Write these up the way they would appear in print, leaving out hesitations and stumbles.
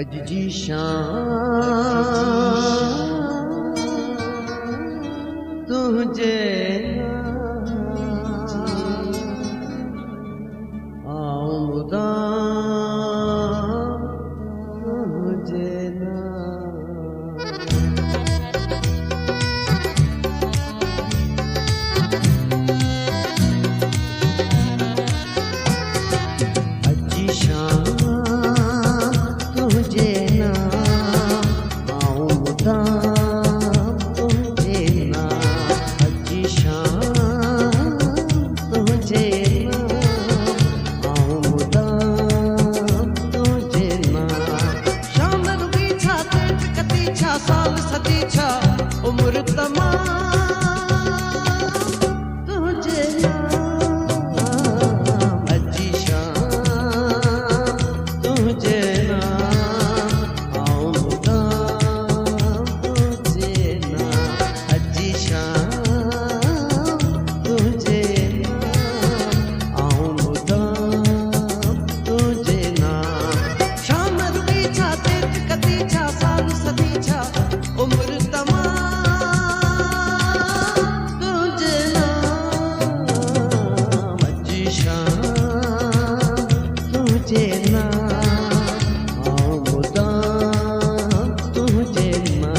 अज जी शाम तुझे आऊंदा तुझे ना अज जी शाम तुझे ना आऊंदा तुझे ना अज जी शाम तुझे ना आऊंदा तुझे ना शाम रुबी छा तेज कती छा साल सदी छा उम्र तमाम तुझे ना अज जी शाम तुझे ना आऊंदा तुझे ना अज जी शाम तुझे ना आऊंदा तुझे ना शाम रुबी छा तेज कती छा साल सदी छा उम्र तमाम तुझे ना अज जी शाम तुझे ना आऊंदा तुझे ना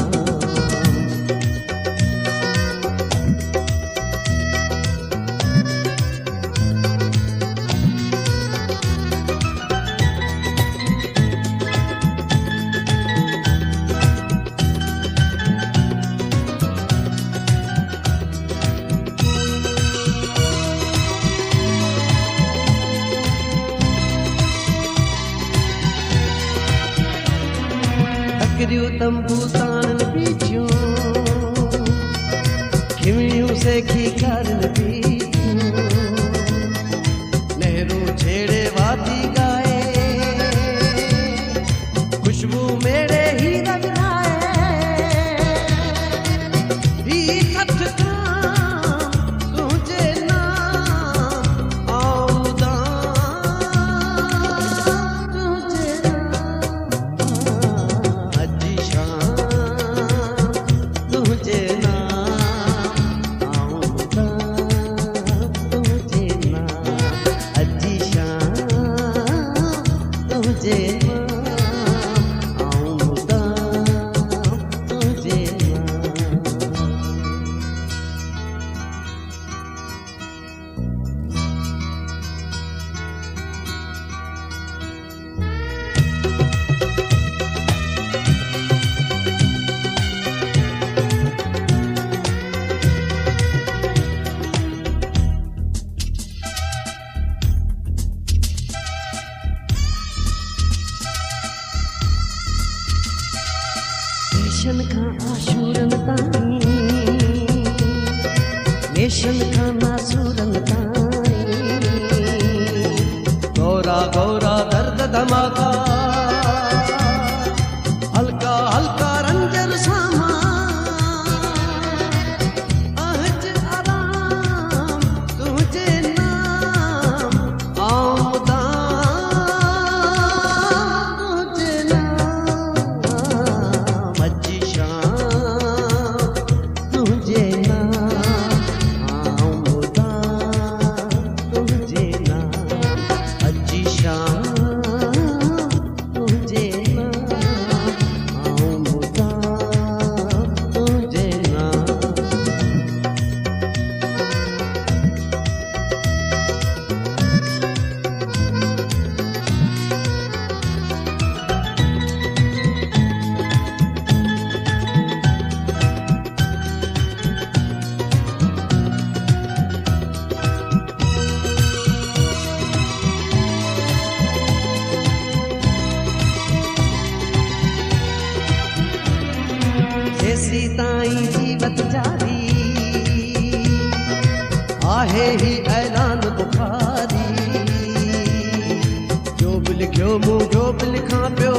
अकरियूं तंबू ताणन पीछियूं खिमियूं से खीकारन पीछियूं नेहरू छेड़े वादी गाए खुशबू मेरे ही रगड़ाए ही ठठ काम तुझे ना आऊंदा तुझे ना अज जी शाम तुझे ना आऊंदा तुझे ना अज जी शाम तुझे ना आऊंदा तुझे ना नेशन खां आशूरन ताईं नेशन खां नासूरन ताईं गौरा गौरा दर्द धमाका हल्का हल्का रंजन सामा अहज आराम तुझे नाम आऊंदा तुझे नाम अज जी शाम तुझे ना आऊंदा तुझे ना अज जी शाम तुझे ना आऊंदा तुझे ना जेसी ताईं जीवत जारी आहे ही ऐलान बुखारी जो बि लिखियो मूं जो बि लिखां पियो